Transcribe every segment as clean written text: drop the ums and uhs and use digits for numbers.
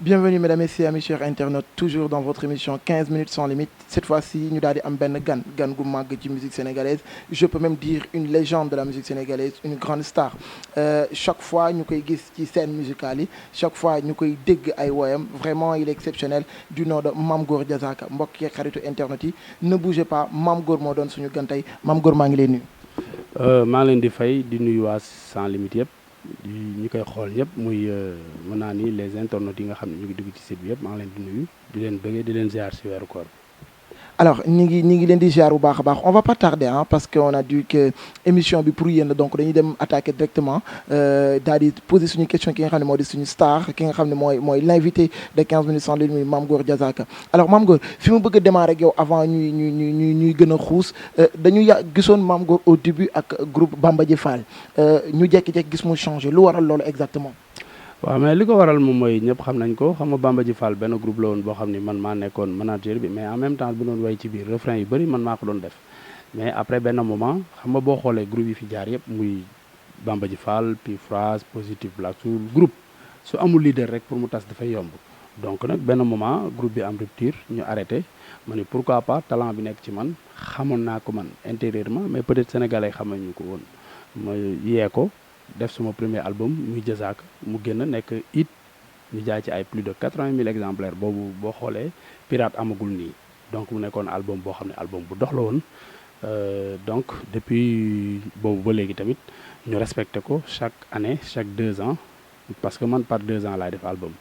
Bienvenue mesdames et messieurs, amis chers internautes, toujours dans votre émission 15 minutes sans limite. Cette fois-ci, ñu daal di am benn gan gu màgg ci musique sénégalaise. Je peux même dire une légende de la musique sénégalaise, une grande star. Chaque fois ñu koy gis ci scène musicale yi, chaque fois ñu koy dégg ay woyam, vraiment il est exceptionnel, du nom de Mame Goor Diazaka. Mbokk yeeg xaritu internet yi, ne bougez pas, Mame Goor moo doon suñu gan tey. Mame Goor maa ngi lay nuyu. maa ngi leen di fay di nuyu waa sans limite yëpp. ñi koy xool ñëpp muy mën naa ni les internautes yi nga xam ne ñu ngi dugg ci site bi yëpp maa ngi leen di nuyu di leen bëggee di leen ziar si weeru koor. Alors ñi ngi leen di ziar bu baax a baax on va pas tarder parce que on a dit que émission bi pour yéen la donc dañuy dem attaquer directement daal di poser suñu question ki nga xam ne moo di suñu star ki nga xam ne mooy l'invité de 15 minutes sans limite muy Mame Goor Diazaka. Alors Mame Goor fi mu bëgg a démarrer ak yow avant ñuy gën a xuus dañu gisoon Mame Goor au début ak groupe Bamba Ji Fall ñu jékki-jékki gis mu changé lu waral loolu exactement. waaw mais li ko waral moom mooy ñëpp xam nañ ko xam nga Bamba Ji Fall benn groupe la woon boo xam ni man maa nekkoon manager bi mais en même temps bu doon way ci biir refrain yu bëri man maa ko doon def mais après benn moment xam nga boo xoolee groupe yi fi jaar yëpp muy Bamba Ji Fall puis Phrase Positive Black Soul groupe su amul leader rek pour mu tas dafay yomb donc nag benn moment groupe bi am rupture ñu arrêté ma ni pourquoi pas talent bi nekk ci man xamoon naa ko man intérieurement mais peut-être sénégalais xamañu ko woon ma yee ko def suma premier album muy Diazaka mu génn nekk it ñu jaay ci ay plus de 80 000 exemplaires boobu boo xoolee pirate amagul nii donc mu nekkoon album boo xam ne album bu dox la woon donc depuis boobu ba léegi tamit ñu respecté ko chaque année chaque 2 ans parce que man par 2 ans laay def album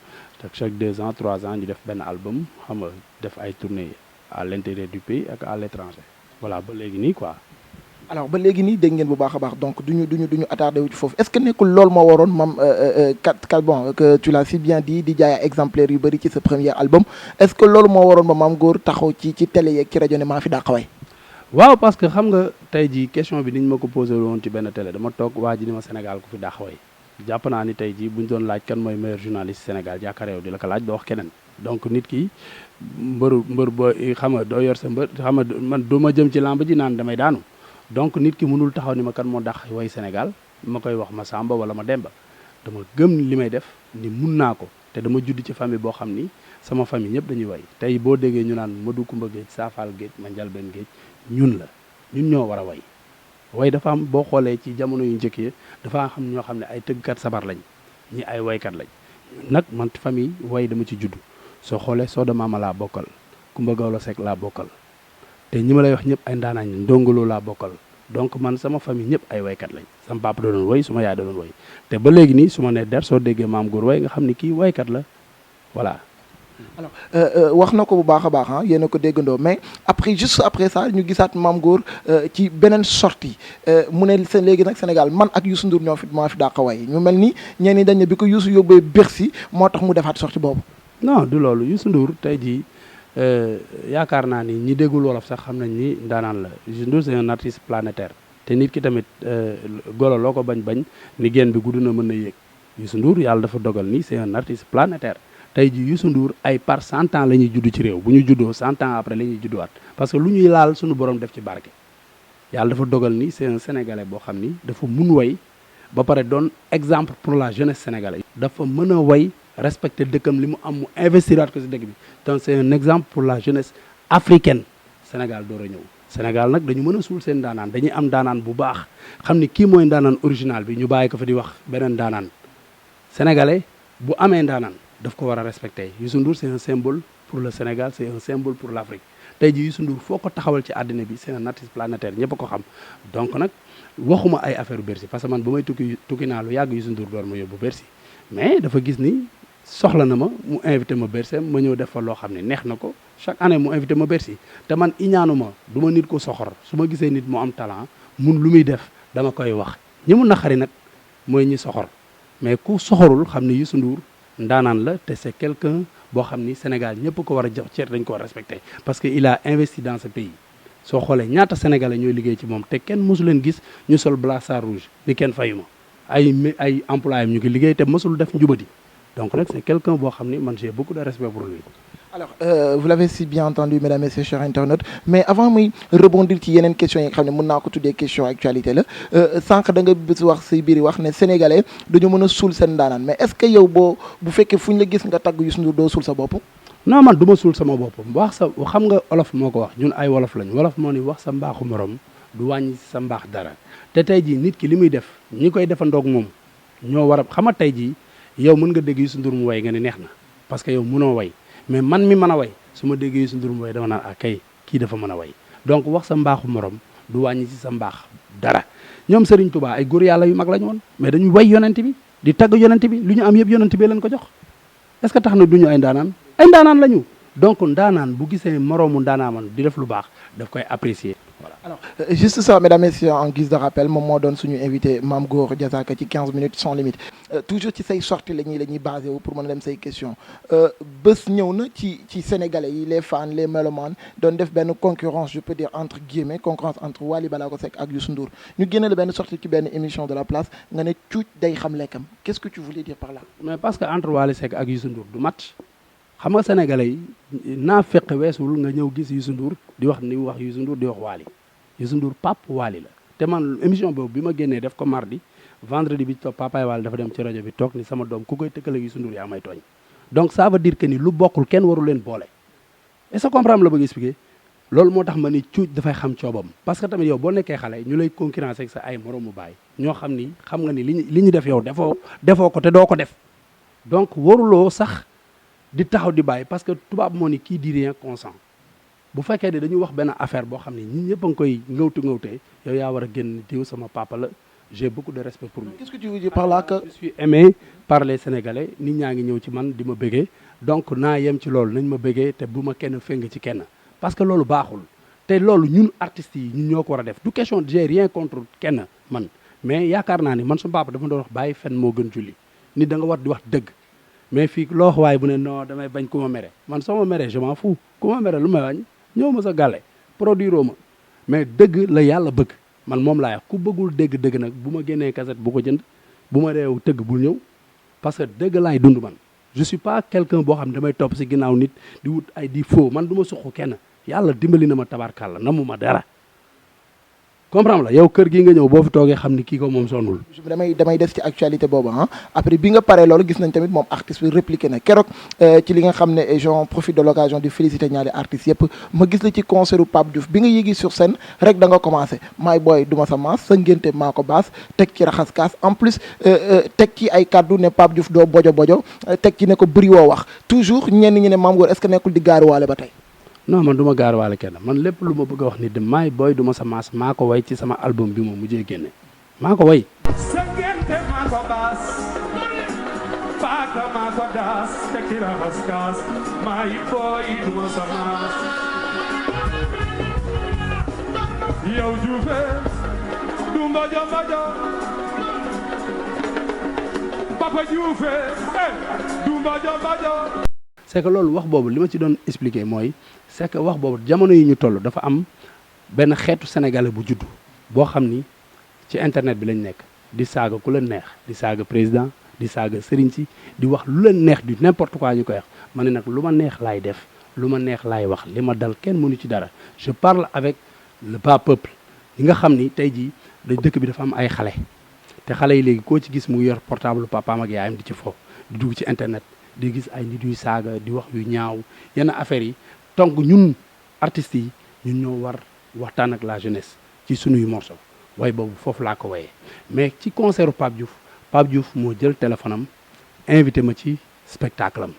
chaque 2 ans 3 ans ñu def benn album xam nga def ay tournées à l'intérieur du pays ak à l'étranger voilà ba léegi nii quoi. alors ba léegi nii dégg ngeen bu baax a baax donc duñu attardé wu ci foofu est-ce que nekkul loolu moo waroon mam bon que tu l'as si bien dit di jaay exemplaires yu bëri ci sa premier album est-ce que loolu moo waroon ba Mame Goor taxaw ci télé yeeg ci rajo ne maa fi dàq way. waaw parce que xam nga tey jii question bi niñ ma ko posé woon ci benn télé dama toog waa ji ni ma Sénégal ku fi dàq way jàpp naa ni tey jii buñ doon laaj kan mooy meilleur journaliste Sénégal yaakaar yow di la ko laaj doo wax keneen donc nit ki mbër boo xam nga doo yor sa mbër xam nga man du ma jëm ci lamb ji naan damay daanu donc nit ki mënul taxaw ni ma kan moo dàq way Sénégal ma koy wax ma Samba wala ma Demba dama gëm li may def ni mun naa ko te dama judd ci famille boo xam ni sama famille ñëpp dañuy way tey boo déggee ñu naan Madou Kumba Géej Saafal Géej ma Njalbeen Géej ñun la ñun ñoo war a way dafa am boo xoolee ci jamono yu njëkk yi dafa xam ñoo xam ne ay tëggkat sabar lañ ñi ay waykat lañ nag man famille way dama ci judd soo xoolee Soda Mama laa bokkal Kumba Gawlo Seck laa bokkal te ñi ma lay wax ñëpp ay ndaanaañ ndongolo laa bokkal donc man sama famille ñëpp ay waykat lañ sama papa da doon way suma yaay da doon way te ba léegi nii su ma nee der soo déggee Mame Goor way nga xam ni kii waykat la voilà. alors wax na ko bu baax a baax yéen a ko déggandoo mais juste après ça ñu gisaat Mame Goor ci beneen sortie mu ne léegi nag Sénégal man ak Youssou Ndour maa fi dàq way ñu mel ni ñenn ñi dañ ne bi ko Youssou yóbbee Bercy moo tax mu defaat sortie boobu. non du loolu Youssou Ndour tey jii yaakaar naa ni ñi déggul wolof sax xam nañ ni ndaanaan la Youssou Ndour c'est un artiste planétaire te nit ki tamit golo loo ko bañ ni génn bi gudd na mën na yéeg Youssou Ndour yàlla dafa dogal ni c'est un artiste planétaire tey ji Youssou Ndour ay par 100 ans la ñuy judd ci réew bu ñu juddoo 100 ans après la ñuy judduwaat parce que lu ñuy laal suñu borom def ci barke yàlla dafa dogal ni c'est un sénégalais boo xam ni dafa mun way ba pare doon exemple pour la jeunesse sénégalaise dafa mën a way respecter dëkkam li mu am mu investiraat ko si dëkk bi donc c'est un exemple pour la jeunesse africaine Sénégal door a ñëw Sénégal nag dañu mën a suul seen daanaan dañuy am daanaan bu baax xam ni kii mooy daanaan original bi ñu bàyyi ko fa di wax beneen daanaan sénégalais bu amee daanaan daf ko war a respecter Youssou Ndour c'est un symbole pour le Sénégal c'est un symbole pour l'Afrique tey ji Youssou Ndour foo ko taxawal ci àddina bi c'est un artiste planétaire ñëpp a ko xam donc nag waxuma ay affaire Bercy parce que man ba may tukki naa lu yàgg Youssou Ndour door ma yóbbu Bercy mais dafa gis ni soxla na ma mu invité ma Bercy ma ñëw def fa loo xam ne neex na ko chaque année mu invité ma Bercy te man iñaanu ma du ma nit ko soxor su ma gisee nit mu am talent mun lu muy def dama koy wax ñi mu naqari nag mooy ñi soxor mais ku soxorul xam ni Youssou Ndour ndaanaan la te c'est quelqu'un boo xam ni Sénégal ñëpp ko war a jox cër dañ ko war a respecter parce que il a investi dans ce pays soo xoolee ñaata sénégalais ñooy liggéey ci moom te kenn mosu leen gis ñu sol brassard rouge ni kenn fayu ma ay employés ñu ngi liggéey te mosul def njubadi donc nag c'est quelqu'un boo xam ni man j'ai beaucoup de respect pour lui. alors vous l'avez si bien entendu mesdames et messieurs chers internautes mais avant muy rebondir ci yeneen questions yi nga xam ne mën naa ko tuddee question actualité la sànq da nga bés wax say biir wax ne sénégalais dañu mën a suul seen daanaan mais est-ce que yow bu fekkee fu ñu la gis nga tagg Youssou Ndour doo suul sa bopp. non man du ma suul sama bopp wax sa xam nga olof moo ko wax ñun ay wolof lañu wolof moo ni wax sa mbaaxu morom du wàññi sa mbaax dara te tey jii nit ki li muy def ñi koy defandoog moom ñoo war a xam nga tey jii yow mën nga dégg Youssou Ndour mu way nga ne neex na parce que yow mënoo way mais man mi mën a way su ma déggee Youssou Ndour mu way dama naan ah kay kii dafa mën a way donc wax sa mbaaxu morom du wàññi ci sa mbaax dara ñoom Serigne Touba ay góor yàlla yu mag lañu woon mais dañuy way yonent bi di tagg yonent bi lu ñu am yëpp yonent bi leen ko jox est-ce que tax na duñu ay ndaanaan lañu donc ndaanaan bu gisee moroomu ndaanaaman di def lu baax daf koy apprécier voilà. alors juste ça mesdames et messieurs en guise de rappel moom moo doon suñu invité Mame Goor Diazaka ci 15 minutes sans limite toujours ci say sorties la ñuy basé wu pour mën a dem say questions bés ñëw na ci sénégalais yi les fans les mélomanes doon def benn concurrence je peux dire entre guillemets concurrence entre Wally Ballago Seck ak Youssou Ndour ñu génne la benn sortie ci benn émission de la place nga ne cuuc day xam lekkam qu'est-ce que tu voulais dire par là. mais parce que entre Wally Seck ak Youssou Ndour du match xam nga sénégalais yi naa fekk weesul nga ñëw gis Youssou Ndour di wax ni wax Youssou Ndour di wax Wally Youssou Ndour pap Wally la te man émission boobu bi ma génnee def ko mardi vendredi bi toog papaay Wally dafa dem ci rajo bi toog ni sama doom ku koy tëkkale Youssou Ndour yaa may tooñ donc ça veut dire que ni lu bokkul kenn waru leen boole est-ce que comprendre la bëgg expliquer loolu moo tax ma ni cuuc dafay xam coobam parce que tamit yow boo nekkee xale ñu lay concurrence ak sa ay moroomu baay ñoo xam nga ni li ñu def yow defoo ko te doo ko def donc waruloo sax di taxaw di bàyyi parce que tubaab moo ni qui dit rien consent bu fekkee ne dañu wax benn affaire boo xam ne ñun ñëpp a ngi koy ngawtee yow yaa war a génn diw sama papa la j'ai beaucoup de respect pour lui. Qu'est-ce que tu veux dire par là que je suis aimé par les Sénégalais nit ñaa ngi ñëw ci man di ma bëggee donc naa yem ci loolu nañ ma bëggee te bu ma kenn féng ci kenn parce que loolu baaxul te loolu ñun artistes yi ñun ñoo ko war a def du question j'ai rien contre kenn man mais yaakaar naa ni man su papa dafa doon wax bàyyi fen moo gën julli nit da nga war di wax dëgg mais fii loo wax waaye bu ne non damay bañ ku ma mere man soo ma meree je m'en fous ku ma mere lu may wàññi ñëw ma sa gàlle produire ma mais dëgg la yàlla bëgg man moom laa wax ku bëggul dëgg nag bu ma génnee cassette bu ko jënd bu ma réew tëgg bul ñëw parce que dëgg laay dund man je suis pas quelqu'un boo xam ne damay topp si ginnaaw nit di wut ay di faux man du ma suqu kenn yàlla dimbali na ma tabarkàlla namu ma dara comprendre la yow kër gi nga ñëw boo fi toogee xam ni kii ko moom sonnul damay des ci actualité boobu après bi nga paree loolu gis nañ tamit moom artiste bi répliqué na keroog ci li nga xam ne j'en profite de l'occasion de féliciter ñaari artistes yëpp ma gis la ci concert u Pape Diouf bi nga yéegi sur scène rek da nga commencé maay booy duma sa maas sa ngénte maa ko baas teg ci raxas kaas en plus teg ci ay kaddu ne Pape Diouf doo bojo teg ci ne ko bëri woo wax toujours ñenn ñi ne Mame Goor est-ce que nekkul di gaaruwaale ba tey non man du ma gaar waale kenn man lépp lu ma bëgg a wax ni de maay booy du ma sa maas maa ko way ci sama album bi moom mujjee génne maa ko way sa ngénte maa ko baas paaka maa ko daas tekki raxas kaas maay booy du ma sa maas yow juufe du mbajo papa juufe du mbajo c'est que loolu wax boobu li ma ci doon expliquer mooy c'est que wax boobu jamono yi ñu toll dafa am benn xeetu sénégalais bu juddu boo xam ni ci internet bi lañ nekk di saaga ku leen neex di saaga président di saaga sëriñ si di wax lu leen neex du n'importe quoi ñu koy wax ma ne nag lu ma neex laay def lu ma neex laay wax li ma dal kenn mënu ci dara je parle avec le bas peuple yi nga xam ni tey jii da dëkk bi dafa am ay xale te xale yi léegi koo ci gis mu yor portable papaam ak yaayam di ci fo di dugg ci internet di gis ay nit yuy saaga di wax yu ñaaw yenn affaires yi donc ñun artistes yi ñun ñoo war waxtaan ak la jeunesse ci sunuy morceau way boobu foofu laa ko wayee mais ci concert Pape Diouf moo jël téléphone am invité ma ci spectacle am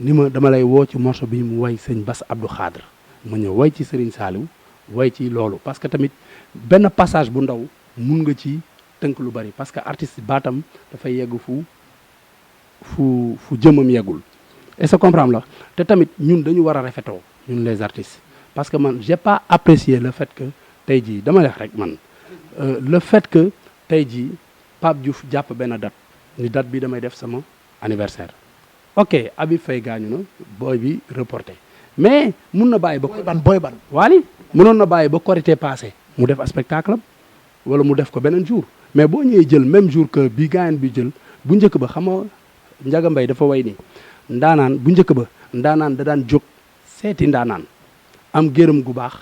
ni ma dama lay woo ci morceau bi mu way sëñ Bass Abdou Khadre ma ñëw way ci Serigne Saliou way ci loolu parce que tamit benn passage bu ndaw mun nga ci tënk lu bari parce que artiste baatam dafay yegg fu jëmam yeggul est-ce que comprendre la te tamit ñun dañu war a rafetoo ñun les artistes parce que man j'ai pas apprécié le fait que tey jii dama leex rek man le fait que tey jii Pape Diouf jàpp benn date ni date bi damay def sama anniversaire ok Habib Faye gaañu na booy bi reporté mais mun na bàyyi ba booy ban Wally mënoon na bàyyi ba Korité passé mu def spectacle am wala mu def ko beneen jour mais boo ñëwee jël même jour que bi gaayan bi jël bu njëkk ba xam nga Njaga Mbay dafa way ni ndaanaan bu njëkk ba ndaanaan da daan jóg seeti ndaanaan am géram gu baax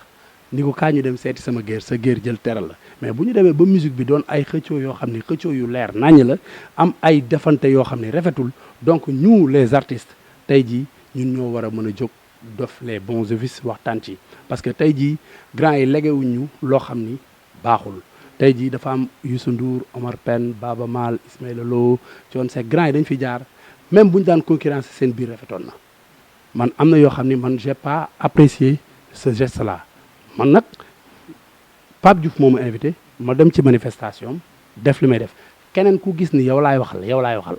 ni ko kaa ñu dem seeti sama géer sa géer jël teral la mais bu ñu demee ba musique bi doon ay xëccoo yoo xam ni xëccoo yu leer naññ la am ay defante yoo xam ne rafetul donc ñu les artistes tey jii ñun ñoo war a mën a jóg def les bons offices waxtaan ci parce que tey jii grand yi legewuñ ñu loo xam ni baaxul tey jii dafa am Youssou Ndour Omar Pène Baba Maal Ismaïla Lo Thione Seck grand yi dañ fi jaar même bu ñu daan concurrence seen biir rafetoon na man am na yoo xam ni man j'ai pas apprécié ce geste là man nag Pape Diouf moo ma invité ma dem ci manifestation def li may def keneen ku gis ni yow laay waxal yow laay waxal.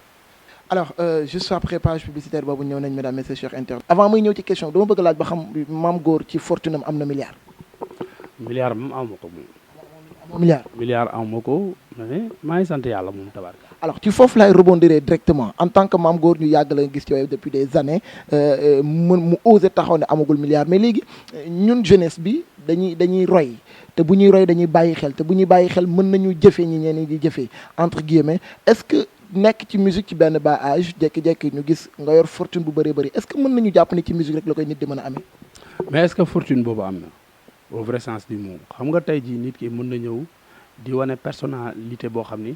alors juste après page publicitaire boobu ñëw nañ mesdames messieurs chers internautes avant muy ñëw ci question dama bëgg laaj ba xam Mame Goor ci fortune am na milliard. milliard moom aw ma ko moom. amoo milliard. milliard aw ma ko mais maa ngi sant yàlla moom tabarka. alors ci foofu laay rebondir directement en tant que Mame Goor ñu yàgg la gis ci yow depuis des années mu osé taxaw ne amagul milliard mais léegi ñun jeunesse bi dañuy roy te bu ñuy roy dañuy bàyyi xel te bu ñuy bàyyi xel mën nañu jëfee ñi ñenn ñi di jëfee entre guillemets est-ce que nekk ci musique ci benn bas âge jékki-jékki ñu gis nga yor fortune bu bëree bëri est-ce que mën nañu jàpp ni ci musique rek la koy nit di mën a amee. mais est-ce que fortune boobu am na au vrai sens du mot xam nga tey jii nit ki mën na ñëw di wane personnalité boo xam ni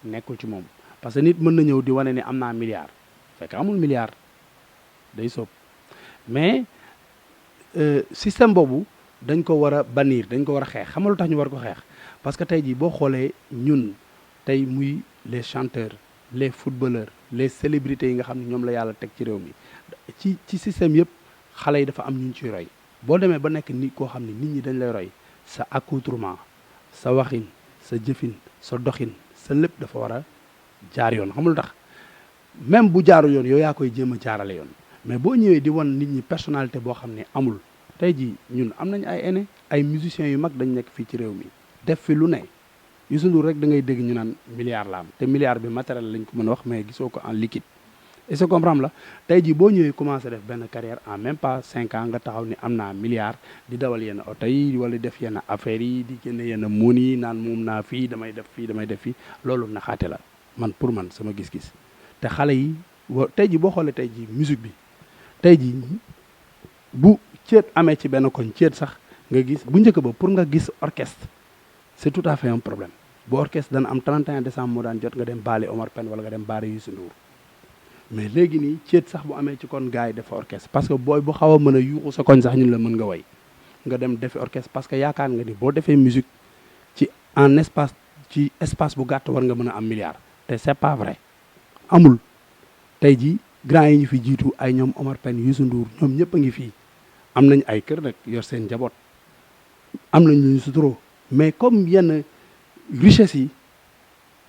nekkul ci moom parce que nit mën na ñëw di wane ni am naa milliard fekk amul milliard day soob mais système boobu dañ ko war a bannir dañ ko war a xeex xam nga lu tax ñu war ko xeex parce que tey jii boo xoolee ñun tey muy les chanteurs les footballeurs les célébrités yi nga xam ne ñoom la yàlla teg ci réew mi ci système yëpp xale yi dafa am ñu ciy roy boo demee ba nekk nit koo xam ne nit ñi dañ lay roy sa accoutrement sa waxin sa jëfin sa doxin sa lépp dafa war a jaar yoon xam nga lu tax même bu jaaru yoon yow yaa koy jéem a jaarale yoon mais boo ñëwee di wan nit ñi personnalité boo xam ne amul tey jii ñun am nañ ay aînés ay musiciens yu mag dañ nekk fii ci réew mi def fi lu ne Youssou Ndour rek da ngay dégg ñu naan milliard la am te milliard bi matériel lañ ko mën a wax mais gisoo ko en liquide est-ce que comprendre la tey jii boo ñëwee commencé def benn carrière en même pas 5 ans nga taxaw ni am naa milliard di dawal yenn oto yi wala def yenn affaires yi di génne yenn moon yi naan moom naa fii damay def fii loolu naxaate la man pour man sama gis-gis te xale yi tey jii boo xoolee tey jii musique bi tey jii bu ceet amee ci benn koñ ceet sax nga gis bu njëkk ba pour nga gis orchestre c'est tout à fait un problème bu orchestre dana am 31 décembre moo daan jot nga dem baali Omar Pène wala nga dem baali Youssou Ndour mais léegi nii ceet sax bu amee ci kon gars yi def orchestre parce que booy bu xaw a mën a yuuxu sa koñ sax ñun la mën nga way nga dem defi orchestre parce que yaakaar nga ni boo defee musique ci espace bu gàtt war nga mën a am milliard te c'est pas vrai amul tey jii grand yi ñu fi jiitu ay ñoom Omar Pène Youssou Ndour ñoom ñëpp a ngi fii am nañ ay kër nag yor seen njaboot am nañ lu ñu suturoo mais comme yenn richesse yi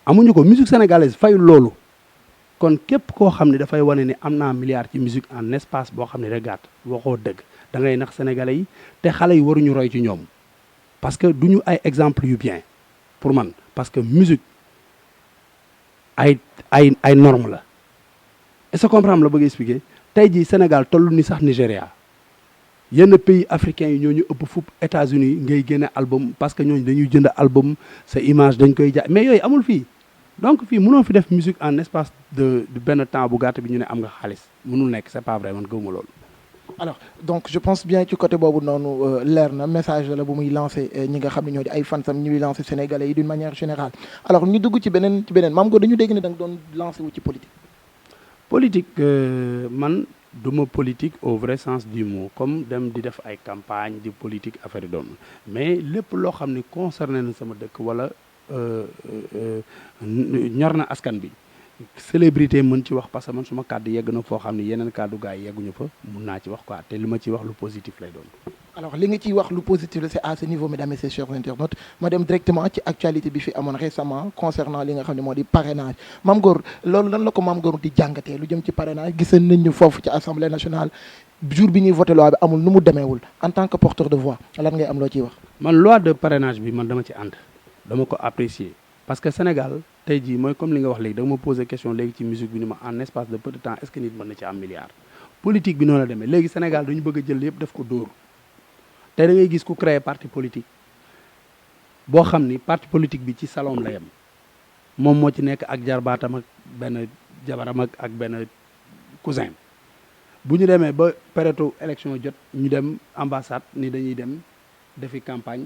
amuñu ko musique sénégalaise fayul loolu kon képp koo xam ne dafay wane ni am naa milliard ci musique en espace boo xam ne rek gàtt waxoo dëgg da ngay nax sénégalais yi te xale yi waruñu roy ci ñoom parce que duñu ay exemple yu bien pour man parce que musique ay norme la est-ce que comprendre la bëgg expliquer tey jii Sénégal tollu ni sax Nigéria yenn pays africains yi ñoo ñu ëpp fupp États-Unis ngay génne album parce que ñooñu dañuy jënd album sa image dañ koy jaay mais yooyu amul fii donc fii mënoo fi def musique en espace de benn temps bu gàtt bi ñu ne am nga xaalis mënul nekk c'est pas vrai man gëwuma loolu. alors donc je pense bien ci côté boobu noonu leer na message la bu muy lancé ñi nga xam ne ñoo di ay fansam ñuy lancé sénégalais yi d'une manière générale alors ñu dugg ci beneen Mame Goor dañu dégg ne da nga doon lancé wu ci politique. man duma politique au vrai sens du mot comme dem di def ay campagne di politique affaire yi doon mais lépp loo xam ne concerné na sama dëkk wala ñor na askan bi célébrité mën ci wax parce que man suma kàddu yegg na foo xam ne yeneen kàddu gars yi yegguñu fa mun naa ci wax quoi te li ma ci wax lu positif lay doon. alors li nga ciy wax lu positif la c'est à ce niveau mesdames et messieurs chers internautes ma dem directement ci actualité bi fi amoon récemment concernant li nga xam ne moo di parrainage Mame Goor loolu lan la ko Mame Goor di jàngatee lu jëm ci parrainage gis nañ ñu foofu ci assemblée nationale jour bi ñuy voté loi bi amul nu mu demeewul en tant que porteur de voix lan ngay am loo ciy wax. man loi de parrainage bi man dama ci ànd dama ko apprécier parce que Sénégal tey jii mooy comme li nga wax léegi da nga ma posé question léegi ci musique bi ni ma en espace de peu de temps est-ce que nit mën na ci am milliard politique bi noonu la demee léegi Sénégal dañu bëgg a jël yëpp def ko dóor te da ngay gis ku créer parti politique boo xam ni parti politique bi ci salon la yem moom moo ci nekk ak jarbaatam ak benn jabaram ak benn cousin bu ñu demee ba période élection jot ñu dem ambassade ni dañuy dem defi campagne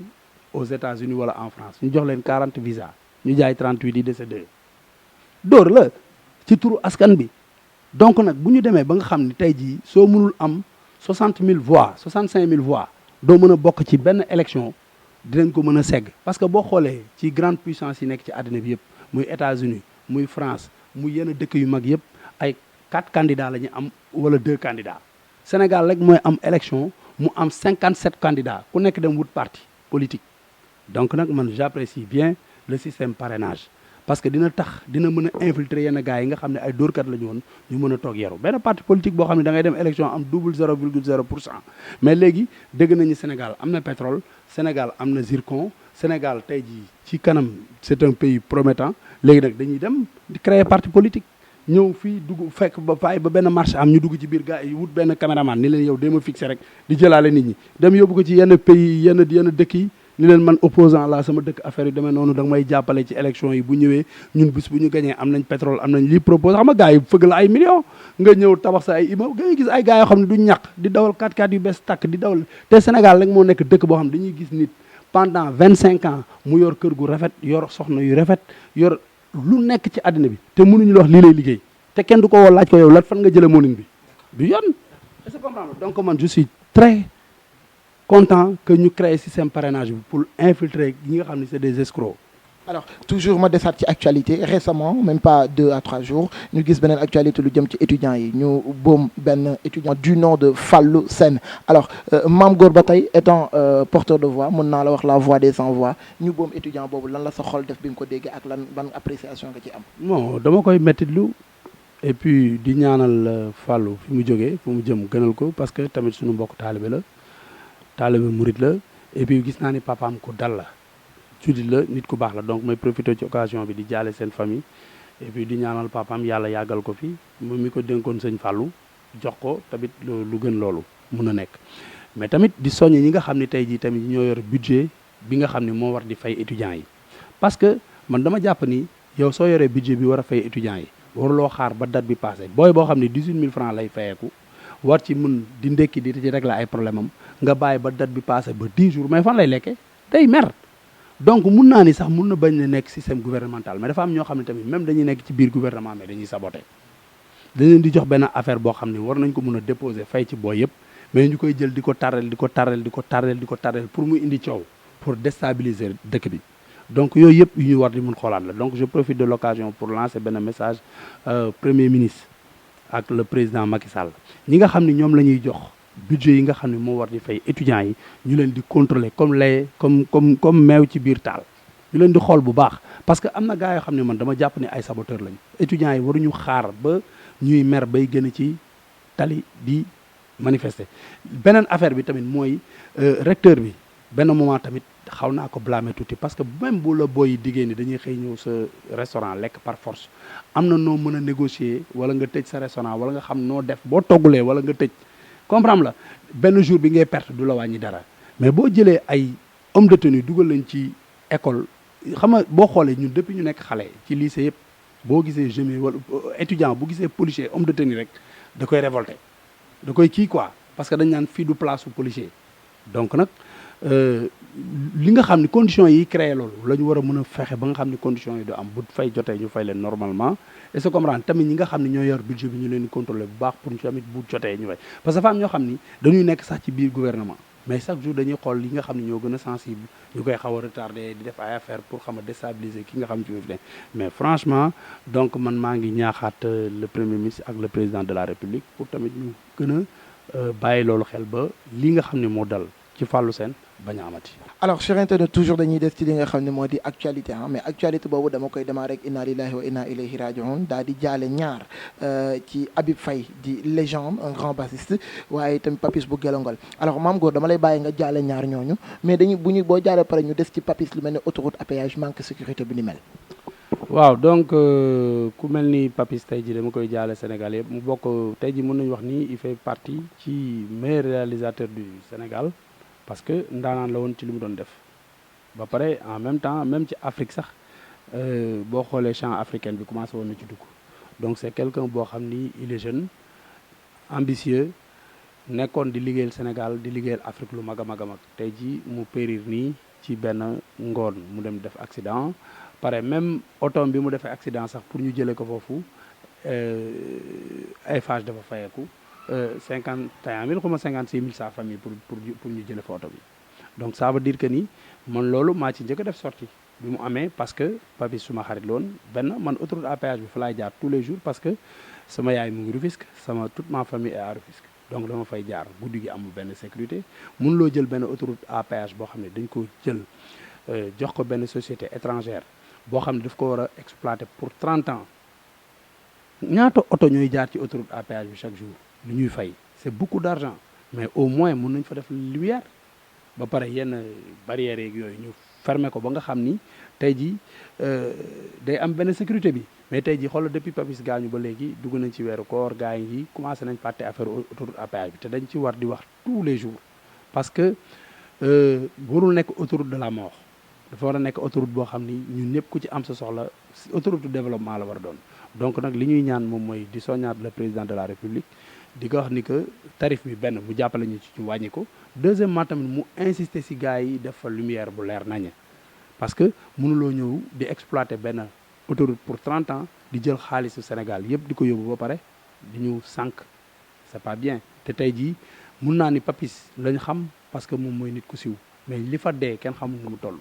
aux États-Unis wala en France ñu jox leen 40 visa ñu jaay 38 yi décédé dóor la ci turu askan bi. donc nag bu ñu demee ba nga xam ne tey jii soo mënul am 60 000 voix 65 000 voix doo mën a bokk ci benn élection dinañ ko mën a segg parce que boo xoolee ci grande puissance yi nekk ci àddina bi yëpp muy États-Unis muy France muy yenn dëkk yu mag yëpp ay 4 candidats la ñu am wala 2 candidats Sénégal rek mooy am élection mu am 57 candidats ku nekk dem wut parti politique donc nag man j'apprécie bien le système parrainage parce que dina tax dina mën a infiltrer yenn gars yi nga xam ne ay dóorkat la ñu woon ñu mën a toog yaru benn parti politique boo xam ne da ngay dem élection am double 0,0% mais léegi dégg nañu Sénégal am na pétrole Sénégal am na zircon Sénégal tey jii ci kanam c'est un pays promettant léegi nag dañuy dem di créer parti politique ñëw fii dugg fekk ba faay ba benn marché am ñu dugg ci biir gars yi wut benn caméraman ni leen yow dee ma fixé rek di jëlaale nit ñi dem yóbbu ko ci yenn pays yenn dëkk yi ni leen man opposant la sama dëkk affaire yu demee noonu da nga may jàppale ci élection yi bu ñëwee ñun bis bu ñu gañee am nañ pétrole am nañ lii propose xam nga gars yi fëgg la ay millions nga ñëw tabax sa ay immeuble nga gis ay gars yoo xam ne du ñàkk di dawal 4x4 yu bees tàkk di dawal te Sénégal rek moo nekk dëkk boo xam ne dañuy gis nit pendant 25 ans mu yor kër gu rafet yor soxna yu rafet yor lu nekk ci àddina bi te mënuñu la wax lii lay liggéey te kenn du ko woo laaj ko yow lan fan nga jëlee moonin bi du yoon est-ce que comprendre donc man je suis très content que ñu créer système parrainage bi pour infiltrer ñi nga xam ne c'est des escrocs. alors toujours ma desaat ci actualité récemment même pas 2 à 3 jours ñu gis beneen actualité lu jëm ci étudiants yi ñu boom benn étudiant du nom de Fallou Sène alors Mame Gor ba tey étant porteur de voix mën naa la wax la voix des sans voix ñu boom étudiant boobu lan la sa xol def bi nga ko déggee ak lan ban appréciation nga ci am. bon dama koy mettitlu et puis di ñaanal Fallou fi mu jógee fu mu jëm gënal ko parce que tamit suñu mbokk taalibe la taalibe murit la et puis gis naa ni papaam ku dal la jullit la nit ku baax la donc may profité ci occasion bi di jaale seen famille et puis di ñaanal papaam yàlla yàggal ko fi moom mi ko dénkoon sëñ Fallou jox ko tamit lu gën loolu mun a nekk mais tamit di soññ ñi nga xam ne tey jii tamit ñoo yor budget bi nga xam ne moo war di fay étudiants yi parce que man dama jàpp ni yow soo yoree budget bi war a fay étudiants yi waruloo xaar ba date bi passé booy boo xam ne 18 000 francs lay fayeeku war ci mun di ndekki di ci régler ay problème am nga bàyyi ba date bi passé ba 10 jours mais fan lay lekkee day mer donc mun naa ni sax mun na bañ ne nekk système gouvernemental mais dafa am ñoo xam ne tamit même dañuy nekk ci biir gouvernement mais dañuy saboter dañ leen di jox benn affaire boo xam ne war nañ ko mun a déposer fay ci booy yëpp mais ñu koy jël di ko tarrel pour mu indi coow pour déstabiliser dëkk bi donc yooyu yëpp yu ñu war di mun xoolaat la donc je profite de l'occasion pour lancer benn message premier ministre ak le président Macky Sall ñi nga xam ne ñoom la ñuy jox budget yi nga xam ne moo war di fay étudiants yi ñu leen di contrôler comme meew ci biir taal ñu leen di xool bu baax parce que am na gars yoo xam ne man dama jàpp ne ay saboteur lañu étudiants yi waruñu xaar ba ñuy mer bay gën a ci tali di manifester beneen affaire bi tamit mooy recteur bi benn moment tamit xaw naa ko blâmer tuuti parce que même bu la booy diggée ni dañuy xëy ñëw sa restaurant lekk par force am na noo mën a négocier wala nga tëj sa restaurant wala nga xam noo def boo toggulee wala nga tëj comprendre la benn jour bi ngay perte du la wàññi dara mais boo jëlee ay homme de tenue dugal lañ ci école xam nga boo xoolee ñun depuis ñu nekk xale ci lycée yëpp boo gisee jeune wala étudiant bu gisee policier homme de tenue rek da koy révolter da koy kii quoi parce que dañ naan fii du place su policier donc nag li nga xam ne conditions yi créé loolu la ñu war a mën a fexe ba nga xam ne conditions yi du am bu fay jotee ñu fay leen normalement et se comprendre tamit ñi nga xam ne ñoo yor budget bi ñu leen di contrôler bu baax pour tamit bu jotee ñu fay parce que dafa am ñoo xam ni dañuy nekk sax ci biir gouvernement mais chaque jour dañuy xool li nga xam ne ñoo gën a sensible ñu koy xaw a retardé di def ay affaire pour xam a déstabiliser ki nga xam ci fi ne mais franchement donc man maa ngi ñaaxaat le premier ministre ak le président de la république pour tamit ñu gën a bàyyi loolu xel ba li nga xam ne moo dal ci Fallou Sène bañ a amati. alors cher internaute toujours dañuy des ci li nga xam ne moo di actualité mais actualité boobu dama koy démarrer rek inna lillahi wa inna ilayhi raji'un daal di jaale ñaar ci Habib Faye di légende un grand bassiste waaye tamit Papis bu Gelongal alors Mame Gor dama lay bàyyi nga jaale ñaar ñooñu mais dañuy boo jaalee pare ñu des ci Papis lu mel ne autoroute à péage manque sécurité bi ni mel. waaw donc ku mel ni Papis tey ji dama koy jaale Sénégal yëpp mu bokk tey ji mën nañu wax ni il fait partie ci meilleur réalisateur du Sénégal. parce que ndaanaan la woon ci li mu doon def ba pare en même temps même ci Afrique sax boo xoolee champ africain bi commencé woon na ci dugg donc c'est quelqu'un boo xam ni il est jeune ambitieux nekkoon di liggéeyal Sénégal di liggéeyal Afrique lu mag a mag a mag tey jii mu périr nii ci benn ngoon mu dem def accident pare même oto bi mu defee accident sax pour ñu jëlee ko foofu Eiffage dafa fayeeku 51 000 xuma 56 000 sa famille pour ñu jëlee fa oto bi donc ça veut dire que ni man loolu maa ci njëkk a def sortie bi mu amee parce que Papis suma xarit loon benn man autoroute à péage bi fa laay jaar tous les jours parce que sama yaay mu ngi Rufisque toute ma famille est à Rufisque donc dama fay jaar guddi gi amul benn sécurité mënuloo jël benn autoroute à péage boo xam ne dañ ko jël jox ko benn société étrangère boo xam ne daf ko war a exploiter pour 30 ans ñaata oto ñooy jaar ci autoroute à péage bi chaque jour lu ñuy fay c'est beaucoup d'argent mais au moins mën nañ fa def lumière ba pare yenn barrières yeeg yooyu ñu fermer ko ba nga xam ni tey jii day am benn sécurité bi mais tey jii xoolal depuis Papis gaañu ba léegi dugg nañ ci weeru koor gars yi commencé nañ fàtte affaire autoroute à péage bi te dañ ci war di wax tous les jours parce que warul nekk autoroute de la mort dafa war a nekk autoroute boo xam ni ñun ñëpp ku ci am sa soxla autoroute de développement la war a doon donc nag li ñuy ñaan moom mooy di soññaat le président de la république di ko wax ni que tarif bi benn mu jàppale ñu ci ñu wàññi ko deuxièmement tamit mu insister ci gars yi def fa lumière bu leer nañe parce que mënuloo ñëw di exploiter benn autoroute pour 30 ans di jël xaalisu Sénégal yëpp di ko yóbbu ba pare di ñu sànq c'est pas bien te tey jii mun naa ni Papis lañ xam parce que moom mooy nit ku siw mais li fa dee kenn xamul nu mu toll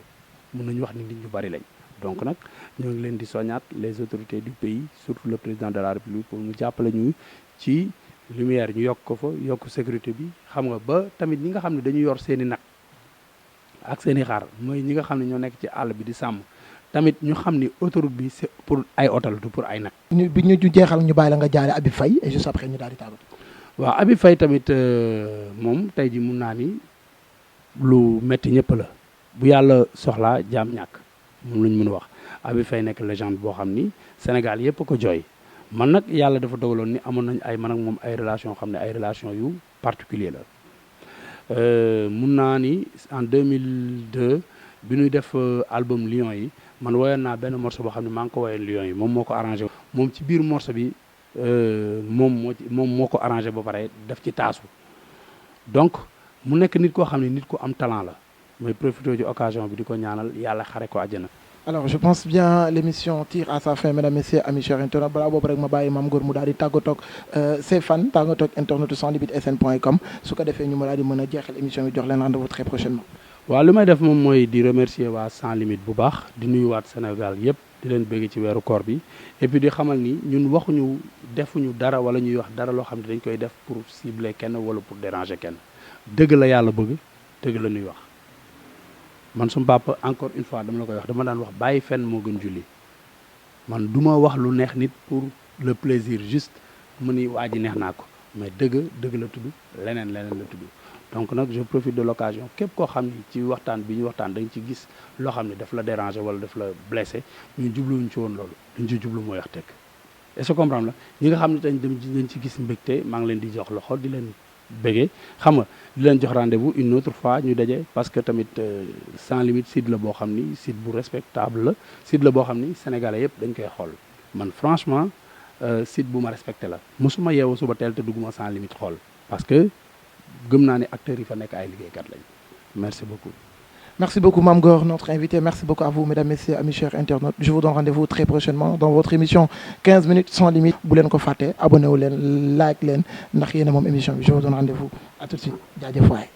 mun nañu wax ni nit ñu bari lañ donc nag ñoo ngi leen di soññaat les autorités du pays surtout le président de la République pour mu jàppale ñu ci lumière ñu yokk ko fa yokk sécurité bi xam nga ba tamit ñi nga xam ne dañu yor seen i nag ak seen i xar mooy ñi nga xam ne ñoo nekk ci àll bi di sàmm tamit ñu xam ni autoroute bi c'est pour ay otal du pour ay nag. bi ñu jeexal ñu bàyyi la nga jaare Habib Faye et juste après ñu daal di tàggatu. waaw Habib Faye tamit moom tey ji mun naa ni lu metti ñëpp la bu yàlla soxlaa jaam ñàkk moom la ñu mën a wax Habib Faye nekk légende boo xam ni Sénégal yëpp ko jooy man nag yàlla dafa dogaloon ni amoon nañ ay man ak moom ay relation xam ne ay relation yu particulier la mun naa ni en 2002 bi ñuy def album Lions yi man woyoon naa benn morceau boo xam ne maa ngi ko woyoon Lions yi moom moo ko arrangé moom ci biir morceau bi moom moo ko arrangé ba pare def ci taasu donc mu nekk nit koo xam ne nit ku am talent la mooy profité ci occasion bi di ko ñaanal yàlla xare ko àjjana. Alors je pense bien l'émission tire à sa fin mesdames et messieurs amis chers internautes balaa boobu rek ma bàyyi Mame Goor mu daal di tàggatoog ses fans tàggatoog internet sans limite sn.com su ko defee ñu ma daal di mën a jeexal émission bi jox leen rendez-vous très prochainement. waaw li may def moom mooy di remercier waa sans limite bu baax di nuyuwaat Sénégal yëpp di leen bëgg ci weeru koor bi et puis di xamal ni ñun waxuñu defuñu dara wala ñuy wax dara loo xam ne dañ koy def pour cibler kenn wala pour déranger kenn dëgg la yàlla bëgg dëgg la ñuy wax. man suma papa encore une fois dama la koy wax dama daan wax bàyyi fenn moo gën julli man du ma wax lu neex nit pour le plaisir juste mu ni waa ji neex naa ko mais dëgg la tudd leneen la tudd donc nag je profite de l'occasion képp koo xam ni ci waxtaan bi ñu waxtaan dañ ci gis loo xam ne daf la déranger wala daf la blessé ñu jubluwuñ ci woon loolu dañ ci jublu mooy wax tekk est-ce que comprendre la ñi nga xam ne dañ ci gis mbégte maa ngi leen di jox loxo di leen bëggee xam nga di leen jox rendez-vous une autre fois ñu daje parce que tamit sans limite site la boo xam ni site bu respectable la site la boo xam ni sénégalais yëpp dañ koy xool man franchement site bu ma respecté la mosuma yeewu suba teel te dugguma sans limite xool parce que gëm naa ni acteurs yi fa nekk ay liggéeykat lañ merci beaucoup. Merci beaucoup Mame Goor, notre invité. Merci beaucoup à vous, mesdames, messieurs, amis chers internautes. Je vous donne rendez-vous très prochainement dans votre émission 15 minutes sans limite. Bu leen ko fàtte, abonnez-wu leen, like leen ndax yéen a moom émission bi. Je vous donne rendez-vous à tout de suite. Jaajëf waay.